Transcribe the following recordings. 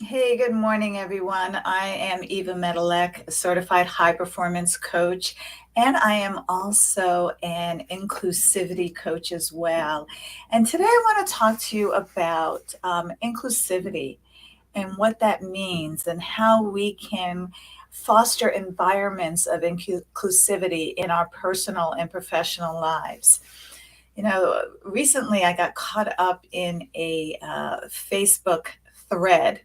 Hey, good morning, everyone. I am Eva Medalek, a certified high performance coach, and I am also an inclusivity coach as well. And today I want to talk to you about inclusivity and what that means and how we can foster environments of inclusivity in our personal and professional lives. Recently I got caught up in a Facebook thread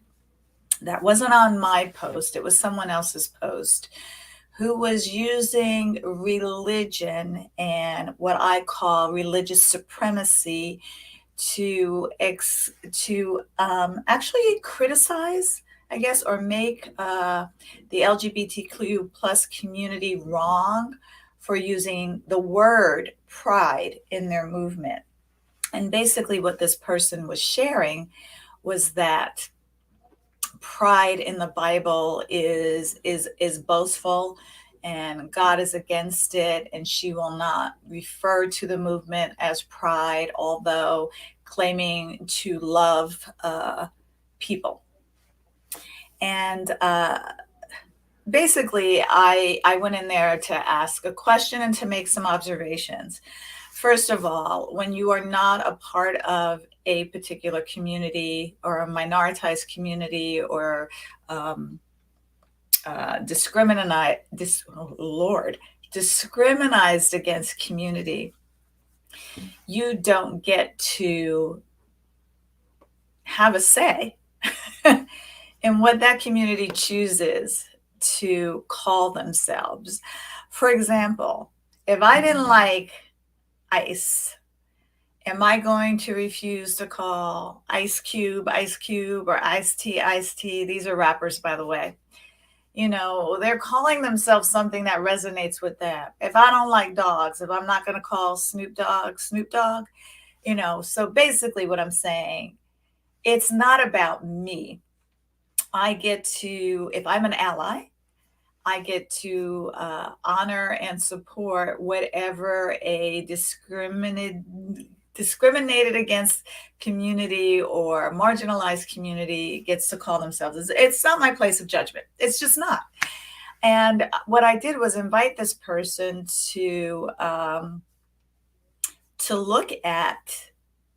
that wasn't on my post, it was someone else's post, who was using religion and what I call religious supremacy to actually criticize, I guess, or make the LGBTQ plus community wrong for using the word pride in their movement. And basically, what this person was sharing was that pride in the Bible is boastful, and God is against it, and she will not refer to the movement as pride, although claiming to love people. And basically, I went in there to ask a question and to make some observations. First of all, when you are not a part of a particular community or a minoritized community or um, discriminized against community, you don't get to have a say in what that community chooses to call themselves. For example, if I didn't like ice, am I going to refuse to call Ice Cube, or Ice Tea? These are rappers, by the way. They're calling themselves something that resonates with them. If I don't like dogs, if I'm not going to call Snoop Dogg Snoop Dogg, so basically what I'm saying, it's not about me. I get to, if I'm an ally, I get to honor and support whatever a discriminated against community or marginalized community gets to call themselves. It's not my place of judgment. It's just not. And what I did was invite this person to look at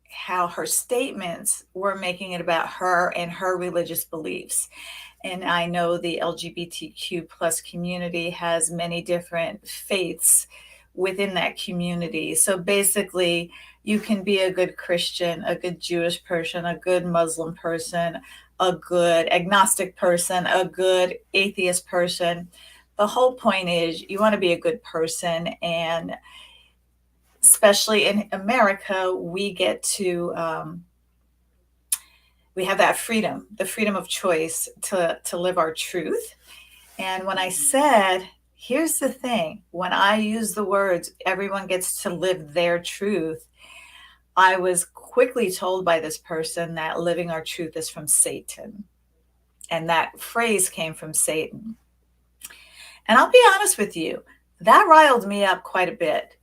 how her statements were making it about her and her religious beliefs. And I know the LGBTQ plus community has many different faiths within that community. So basically, you can be a good Christian, a good Jewish person, a good Muslim person, a good agnostic person, a good atheist person. The whole point is you want to be a good person. And especially in America, we have that freedom, the freedom of choice to live our truth. And when I said, here's the thing, when I use the words, everyone gets to live their truth, I was quickly told by this person that living our truth is from Satan. And that phrase came from Satan. And I'll be honest with you, that riled me up quite a bit,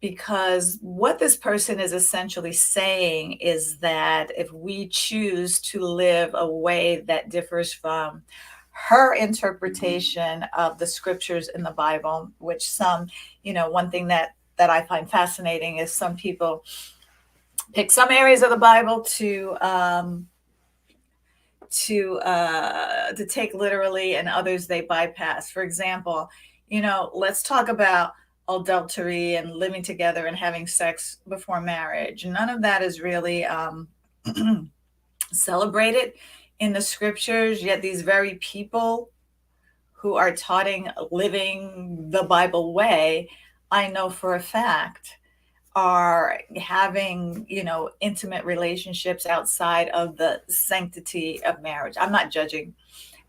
because what this person is essentially saying is that if we choose to live a way that differs from her interpretation of the scriptures in the Bible, which one thing that I find fascinating is some people pick some areas of the Bible to take literally, and others they bypass. For example, let's talk about adultery and living together and having sex before marriage. None of that is really celebrated in the scriptures, yet these very people who are taught living the Bible way, I know for a fact, are having, intimate relationships outside of the sanctity of marriage. I'm not judging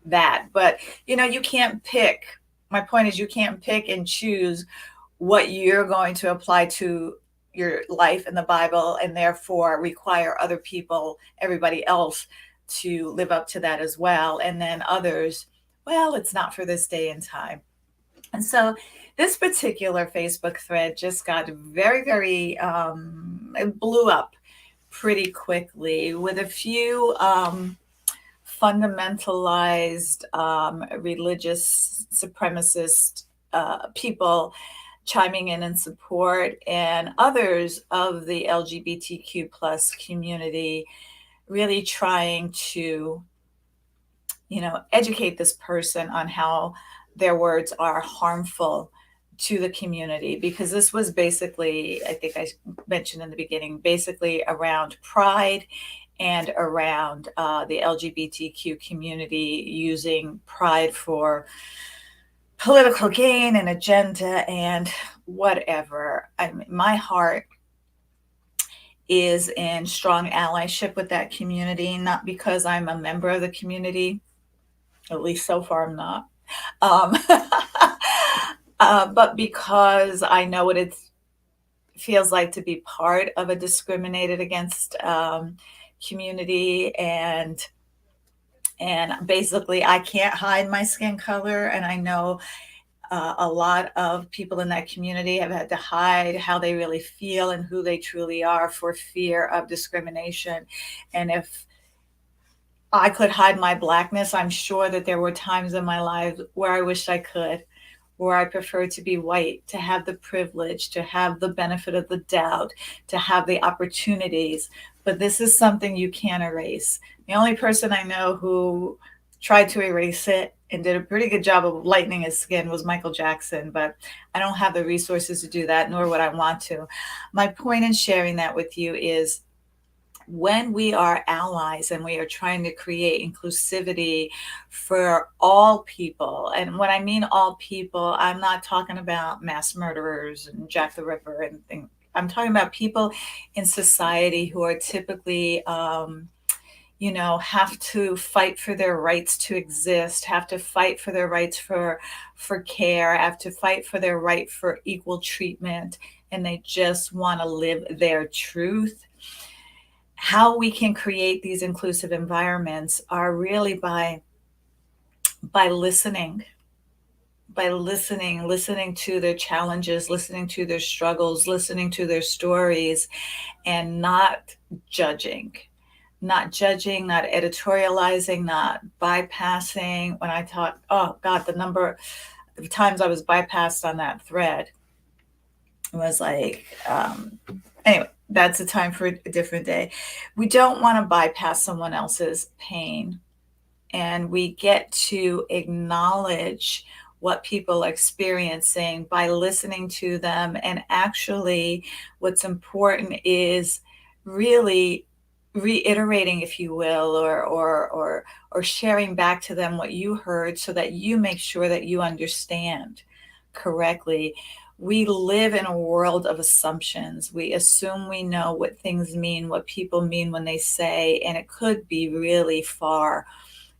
that, but you can't pick. My point is, you can't pick and choose what you're going to apply to your life in the Bible, and therefore require other people, everybody else, to live up to that as well. And then others, well, it's not for this day and time. And so this particular Facebook thread just got very, very, it blew up pretty quickly with a few fundamentalized religious supremacist people chiming in support, and others of the LGBTQ plus community really trying to, educate this person on how their words are harmful to the community. Because this was basically, I think I mentioned in the beginning, basically around pride and around the LGBTQ community using pride for political gain and agenda and whatever. I mean, my heart is in strong allyship with that community, not because I'm a member of the community, at least so far I'm not, um, but because I know what it feels like to be part of a discriminated against community, and basically I can't hide my skin color, and I know a lot of people in that community have had to hide how they really feel and who they truly are for fear of discrimination. And if I could hide my blackness, I'm sure that there were times in my life where I wished I could, where I preferred to be white, to have the privilege, to have the benefit of the doubt, to have the opportunities. But this is something you can't erase. The only person I know who tried to erase it and did a pretty good job of lightening his skin was Michael Jackson, but I don't have the resources to do that, nor would I want to. My point in sharing that with you is when we are allies and we are trying to create inclusivity for all people, and when I mean all people, I'm not talking about mass murderers and Jack the Ripper and things. I'm talking about people in society who are typically have to fight for their rights to exist, have to fight for their rights for care, have to fight for their right for equal treatment, and they just want to live their truth. How we can create these inclusive environments are really by listening, listening to their challenges, listening to their struggles, listening to their stories, and judging not editorializing, not bypassing. When I thought, oh God, the number of times I was bypassed on that thread was like, anyway, that's a time for a different day. We don't want to bypass someone else's pain, and we get to acknowledge what people are experiencing by listening to them. And actually, what's important is really reiterating, if you will, or sharing back to them what you heard, so that you make sure that you understand correctly. We live in a world of assumptions. We assume we know what things mean, what people mean when they say, and it could be really far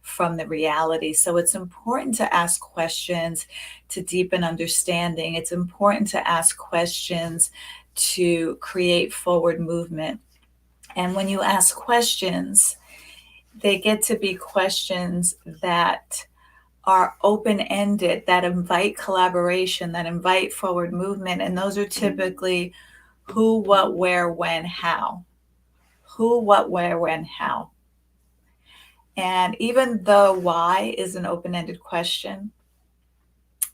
from the reality. So it's important to ask questions to deepen understanding. It's important to ask questions to create forward movement. And when you ask questions, they get to be questions that are open-ended, that invite collaboration, that invite forward movement. And those are typically who, what, where, when, how. Who, what, where, when, how. And even though why is an open-ended question,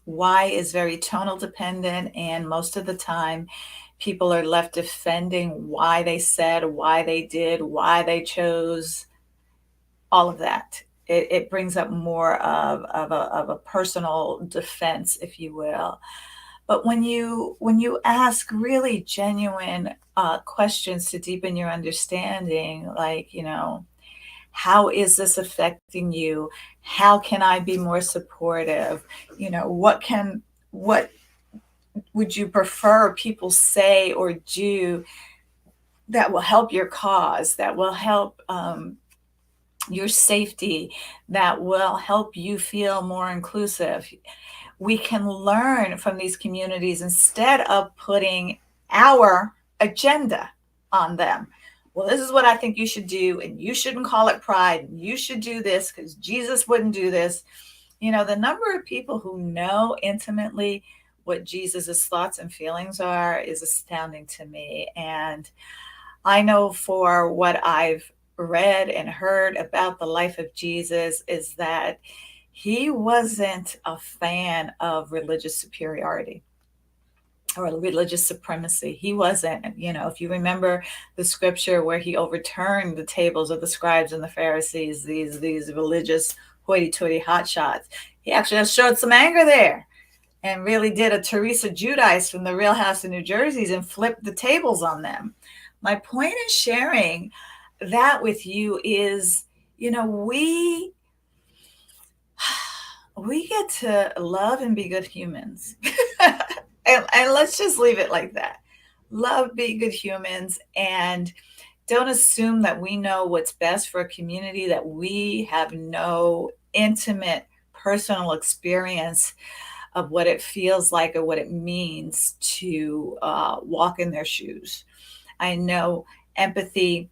why is very tonal dependent, and most of the time people are left defending why they said, why they did, why they chose, all of that. It brings up more of a personal defense, if you will. But when you ask really genuine questions to deepen your understanding, like, how is this affecting you? How can I be more supportive? What would you prefer people say or do that will help your cause, that will help your safety, that will help you feel more inclusive? We can learn from these communities instead of putting our agenda on them. Well, this is what I think you should do, and you shouldn't call it pride, and you should do this because Jesus wouldn't do this. The number of people who know intimately what Jesus's thoughts and feelings are is astounding to me. And I know for what I've read and heard about the life of Jesus is that he wasn't a fan of religious superiority or religious supremacy. He wasn't, if you remember the scripture where he overturned the tables of the scribes and the Pharisees, these religious hoity-toity hotshots, he actually showed some anger there and really did a Teresa Giudice from the Real House of New Jersey's and flipped the tables on them. My point in sharing that with you is, we get to love and be good humans. And let's just leave it like that. Love, be good humans, and don't assume that we know what's best for a community that we have no intimate personal experience of what it feels like or what it means to walk in their shoes. I know empathy,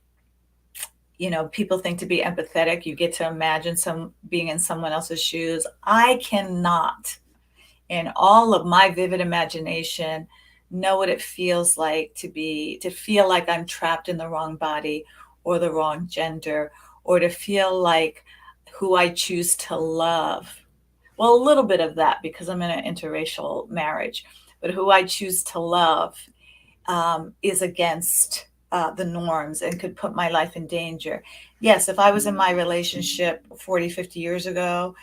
people think to be empathetic, you get to imagine being in someone else's shoes. I cannot, in all of my vivid imagination, know what it feels like to feel like I'm trapped in the wrong body or the wrong gender, or to feel like who I choose to love. Well, a little bit of that because I'm in an interracial marriage, but who I choose to love is against the norms and could put my life in danger. Yes, if I was in my relationship 40, 50 years ago,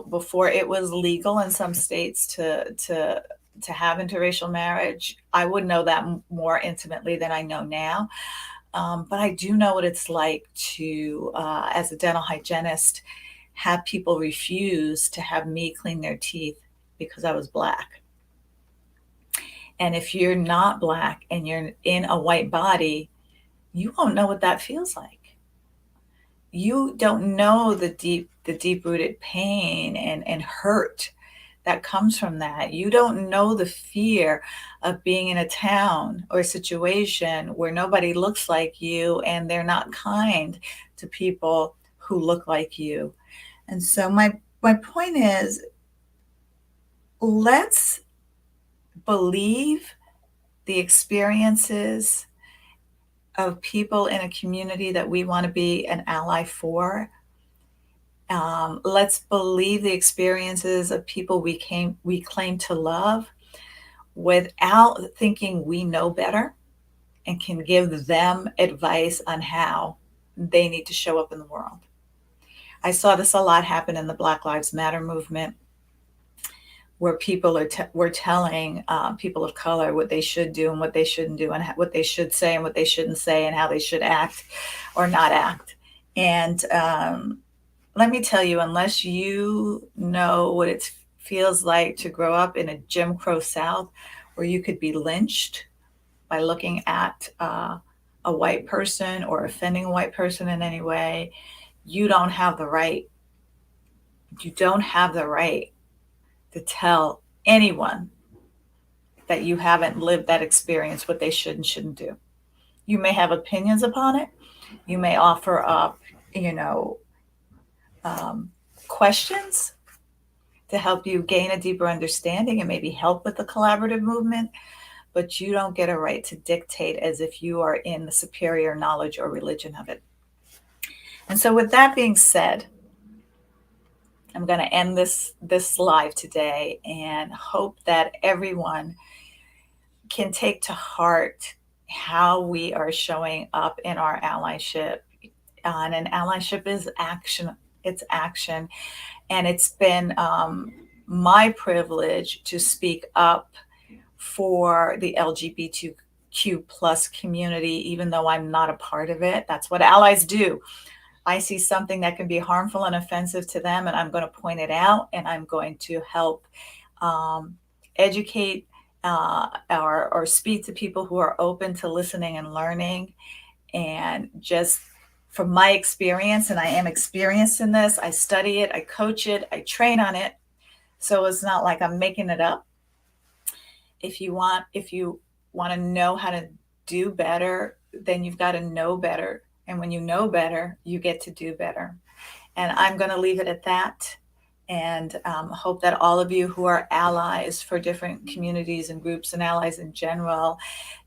before it was legal in some states to have interracial marriage, I would know that more intimately than I know now. But I do know what it's like to, as a dental hygienist, have people refuse to have me clean their teeth because I was Black. And if you're not Black and you're in a white body, you won't know what that feels like. You don't know the deep rooted pain and hurt that comes from that. You don't know the fear of being in a town or a situation where nobody looks like you and they're not kind to people who look like you. And so my point is, let's believe the experiences of people in a community that we want to be an ally for. Let's believe the experiences of people we claim to love without thinking we know better and can give them advice on how they need to show up in the world. I saw this a lot happen in the Black Lives Matter movement, where people were telling people of color what they should do and what they shouldn't do, and what they should say and what they shouldn't say, and how they should act or not act. And let me tell you, unless you know what it feels like to grow up in a Jim Crow South where you could be lynched by looking at a white person or offending a white person in any way, you don't have the right. You don't have the right to tell anyone that you haven't lived that experience, what they should and shouldn't do. You may have opinions upon it. You may offer up, questions to help you gain a deeper understanding and maybe help with the collaborative movement, but you don't get a right to dictate as if you are in the superior knowledge or religion of it. And so with that being said, I'm going to end this live today and hope that everyone can take to heart how we are showing up in our allyship. And an allyship is action. It's action. And it's been my privilege to speak up for the LGBTQ plus community, even though I'm not a part of it. That's what allies do. I see something that can be harmful and offensive to them, and I'm going to point it out, and I'm going to help educate or speak to people who are open to listening and learning. And just from my experience, and I am experienced in this, I study it, I coach it, I train on it. So it's not like I'm making it up. If you want to know how to do better, then you've got to know better. And when you know better, you get to do better. And I'm going to leave it at that. And hope that all of you who are allies for different communities and groups and allies in general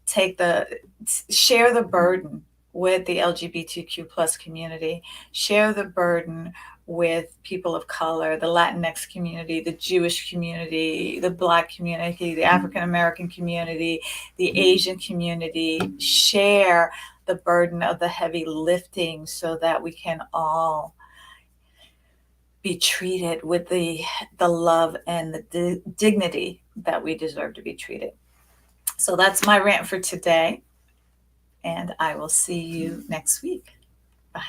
share the burden with the LGBTQ plus community, share the burden with people of color, the Latinx community, the Jewish community, the Black community, the African American community, the Asian community. Share the burden of the heavy lifting so that we can all be treated with the love and the dignity that we deserve to be treated. So that's my rant for today, and I will see you next week. Bye.